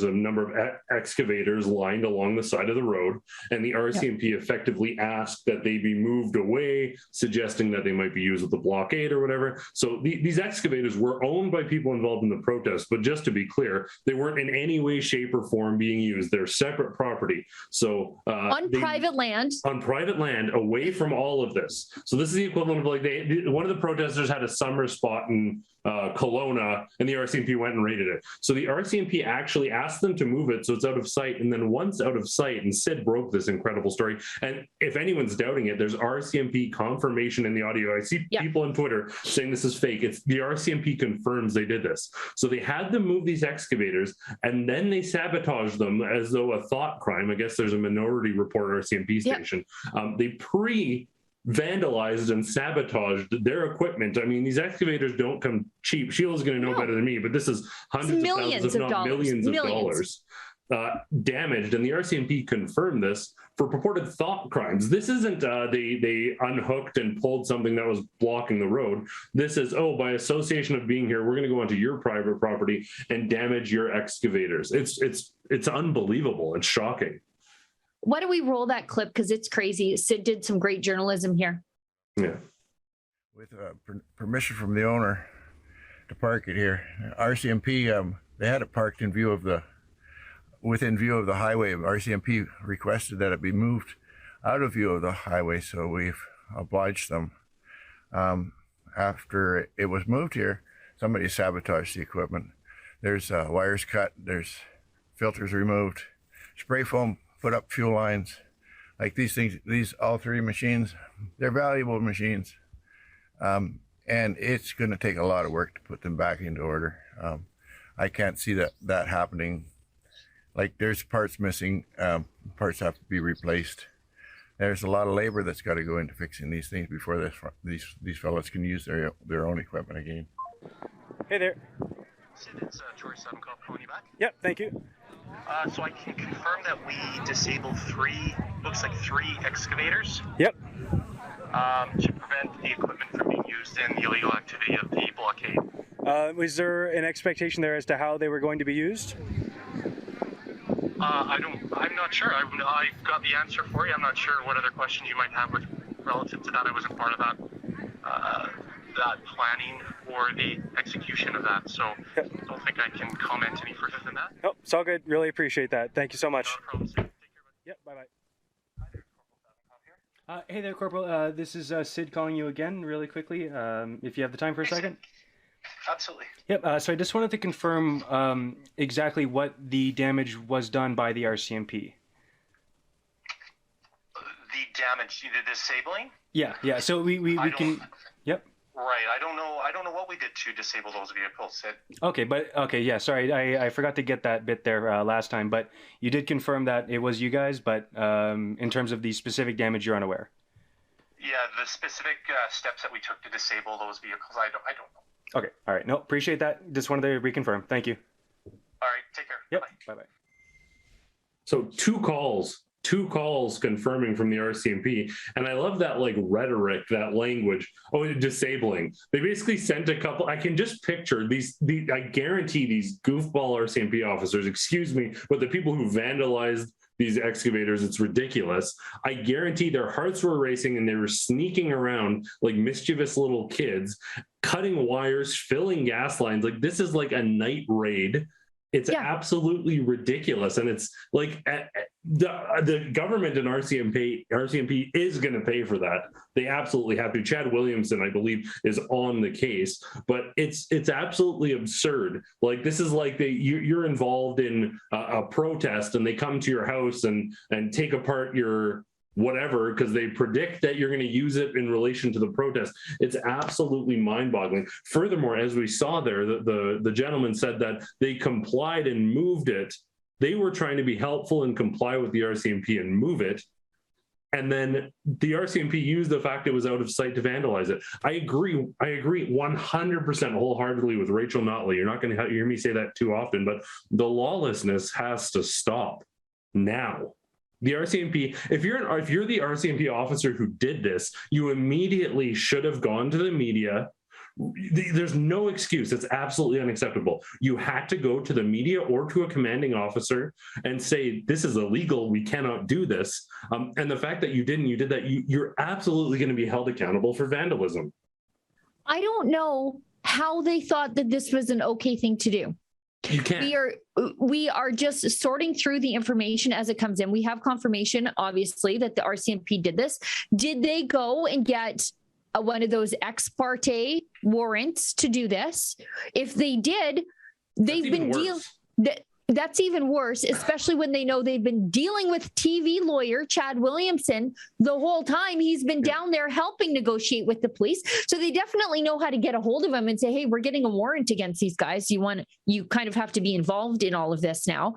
was a number of excavators lined along the side of the road, and the RCMP effectively asked that they be moved away, suggesting that they might be used with the blockade or whatever. So these excavators were owned by people involved in the protest, but just to be clear, they weren't in any way, shape, or form being used. They're separate property. So on private land. On private land, away from all of this. So this is the equivalent of like one of the protesters had a summer spot in Kelowna, and the RCMP went and raided it. So the RCMP actually asked them to move it so it's out of sight, and then once out of sight, and Sid broke this incredible story, and if anyone's doubting it, there's RCMP confirmation in the audio. I see people on Twitter saying this is fake. It's the RCMP confirms they did this. So they had them move these excavators, and then they sabotaged them as though a thought crime. I guess there's a Minority Report RCMP station. They vandalized and sabotaged their equipment. I mean, these excavators don't come cheap. Sheila's going to know better than me, but this is hundreds of thousands, if not millions of dollars damaged, and the RCMP confirmed this for purported thought crimes. This isn't they unhooked and pulled something that was blocking the road. This is, oh, by association of being here, we're going to go onto your private property and damage your excavators. It's unbelievable. It's shocking. Why don't we roll that clip? Because it's crazy. Sid did some great journalism here. Yeah. With permission from the owner to park it here. RCMP, they had it parked within view of the highway. RCMP requested that it be moved out of view of the highway, so we've obliged them. After it was moved here, somebody sabotaged the equipment. There's wires cut, there's filters removed, spray foam put up, fuel lines, like these things, all three machines, they're valuable machines. And it's gonna take a lot of work to put them back into order. I can't see that happening. Like there's parts missing, parts have to be replaced. There's a lot of labor that's gotta go into fixing these things before these fellows can use their own equipment again. Hey there. Sid, it's George Sevenkoff calling you back. Yep, thank you. So I can confirm that we disabled three excavators. Yep. To prevent the equipment from being used in the illegal activity of the blockade. Was there an expectation there as to how they were going to be used? I'm not sure. I've got the answer for you. I'm not sure what other questions you might have relative to that. I wasn't part of that planning or the execution of that, so I don't think I can comment any further than that. Oh, it's all good. Really appreciate that. Thank you so much. No problem. Take care. Yep, bye-bye. Hey there, Corporal. This is Sid calling you again really quickly, if you have the time for a second. Absolutely. Yep, so I just wanted to confirm exactly what the damage was done by the RCMP. The damage, the disabling? Yeah, so we can... Yep. Right, I don't know what we did to disable those vehicles, Sid. Okay, yeah, sorry, I forgot to get that bit there last time, but you did confirm that it was you guys, but in terms of the specific damage, you're unaware. Yeah, the specific steps that we took to disable those vehicles, I don't know. Okay, all right, no, appreciate that. Just wanted to reconfirm. Thank you. All right, take care. Yep, bye-bye. So two calls confirming from the RCMP, and I love that like rhetoric, that language. Oh, disabling. They basically sent a couple. I can just picture I guarantee these goofball RCMP officers, excuse me, but the people who vandalized these excavators, it's ridiculous. I guarantee their hearts were racing and they were sneaking around like mischievous little kids, cutting wires, filling gas lines. Like this is like a night raid. It's absolutely ridiculous. And it's like the government and RCMP is going to pay for that. They absolutely have to. Chad Williamson, I believe, is on the case, but it's absolutely absurd. Like this is like you're involved in a protest and they come to your house and take apart your whatever because they predict that you're going to use it in relation to the protest. It's absolutely mind-boggling. Furthermore, as we saw there, the gentleman said that they complied and moved it. They were trying to be helpful and comply with the RCMP and move it. And then the RCMP used the fact it was out of sight to vandalize it. I agree 100% wholeheartedly with Rachel Notley. You're not going to hear me say that too often, but the lawlessness has to stop now. The RCMP, if you're the RCMP officer who did this, you immediately should have gone to the media, There's no excuse. It's absolutely unacceptable. You had to go to the media or to a commanding officer and say, this is illegal. We cannot do this. And the fact that you did that, you're absolutely going to be held accountable for vandalism. I don't know how they thought that this was an okay thing to do. You can't. We are just sorting through the information as it comes in. We have confirmation, obviously, that the RCMP did this. Did they go and get one of those ex parte warrants to do this? If they did, they've been dealing. That's even worse, especially when they know they've been dealing with TV lawyer Chad Williamson the whole time. He's been down there helping negotiate with the police. So they definitely know how to get a hold of him and say, hey, we're getting a warrant against these guys. You kind of have to be involved in all of this now.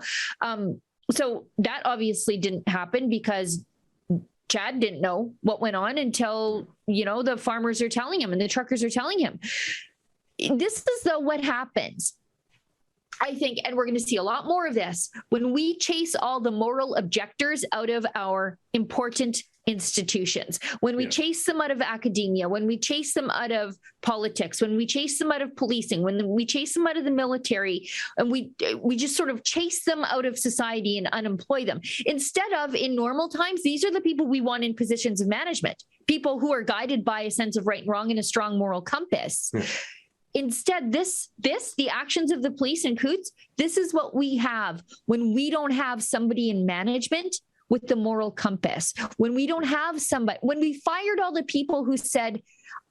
So that obviously didn't happen because Chad didn't know what went on until, the farmers are telling him and the truckers are telling him. This is what happens, I think, and we're going to see a lot more of this when we chase all the moral objectors out of our important institutions, when we chase them out of academia, when we chase them out of politics, when we chase them out of policing, when we chase them out of the military, and we just sort of chase them out of society and unemploy them. Instead of, in normal times, these are the people we want in positions of management, people who are guided by a sense of right and wrong and a strong moral compass. Instead, the actions of the police in Coutts, this is what we have when we don't have somebody in management with the moral compass. When we don't have somebody, when we fired all the people who said,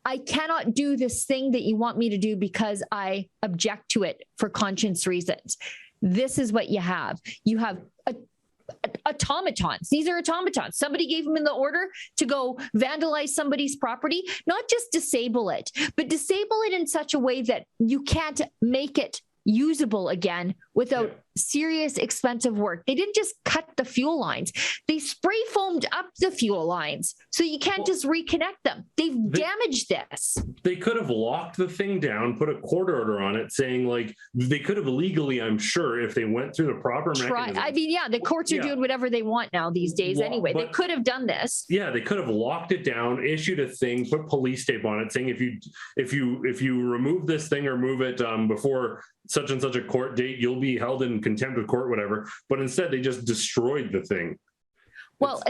I cannot do this thing that you want me to do because I object to it for conscience reasons. This is what you have. You have automatons. These are automatons. Somebody gave them in the order to go vandalize somebody's property, not just disable it, but disable it in such a way that you can't make it usable again without serious expensive work. They didn't just cut the fuel lines. They spray foamed up the fuel lines so you can't just reconnect them. They've damaged this. They could have locked the thing down, put a court order on it saying they could have legally, I'm sure, if they went through the proper mechanism. I mean, the courts are doing whatever they want now these days anyway. They could have done this. Yeah, they could have locked it down, issued a thing, put police tape on it saying if you remove this thing or move it before such and such a court date, you'll be held in contempt of court, whatever. But instead, they just destroyed the thing. Well,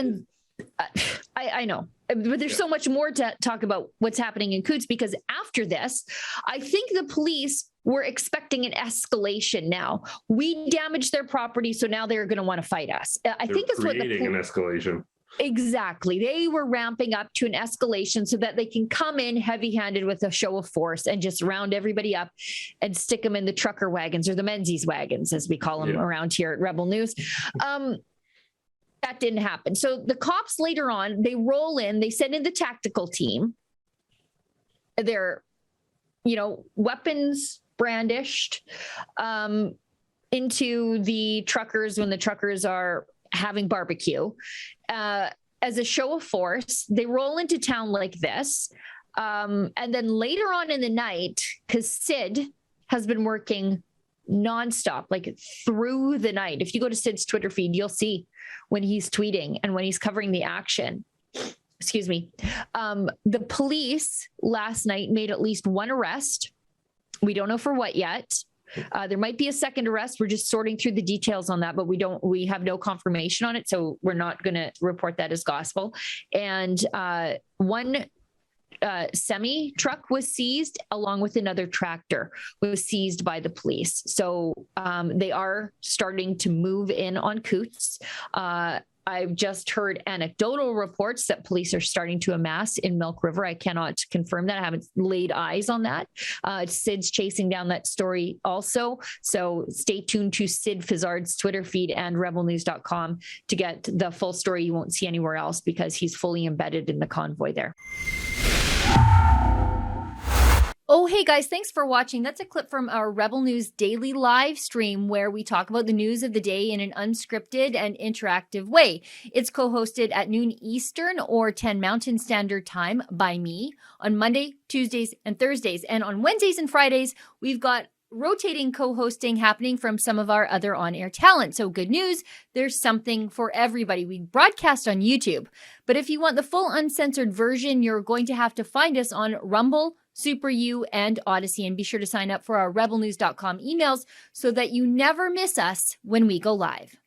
I know, but there's so much more to talk about what's happening in Coutts, because after this, I think the police were expecting an escalation now. We damaged their property, so now they're going to want to fight us. I think that's what creating an escalation. Exactly. They were ramping up to an escalation so that they can come in heavy-handed with a show of force and just round everybody up and stick them in the trucker wagons, or the Menzies wagons, as we call them around here at Rebel News. That didn't happen. So the cops later on, they roll in, they send in the tactical team. They're, weapons brandished into the truckers when the truckers are having barbecue. As a show of force, they roll into town like this. And then later on in the night, because Sid has been working nonstop, through the night. If you go to Sid's Twitter feed, you'll see when he's tweeting and when he's covering the action. Excuse me. The police last night made at least one arrest. We don't know for what yet. There might be a second arrest. We're just sorting through the details on that, but we have no confirmation on it. So we're not going to report that as gospel. And one semi truck was seized, along with another tractor was seized by the police. So they are starting to move in on Coutts. I've just heard anecdotal reports that police are starting to amass in Milk River. I cannot confirm that. I haven't laid eyes on that. Sid's chasing down that story also. So stay tuned to Sid Fizzard's Twitter feed and rebelnews.com to get the full story you won't see anywhere else, because he's fully embedded in the convoy there. Oh, hey guys, thanks for watching. That's a clip from our Rebel News daily live stream where we talk about the news of the day in an unscripted and interactive way. It's co-hosted at noon Eastern or 10 Mountain Standard Time by me on Monday, Tuesdays, and Thursdays. And on Wednesdays and Fridays, we've got rotating co-hosting happening from some of our other on-air talent. So good news, there's something for everybody. We broadcast on YouTube, but if you want the full uncensored version, you're going to have to find us on Rumble, Super U, and Odyssey. And be sure to sign up for our rebelnews.com emails so that you never miss us when we go live.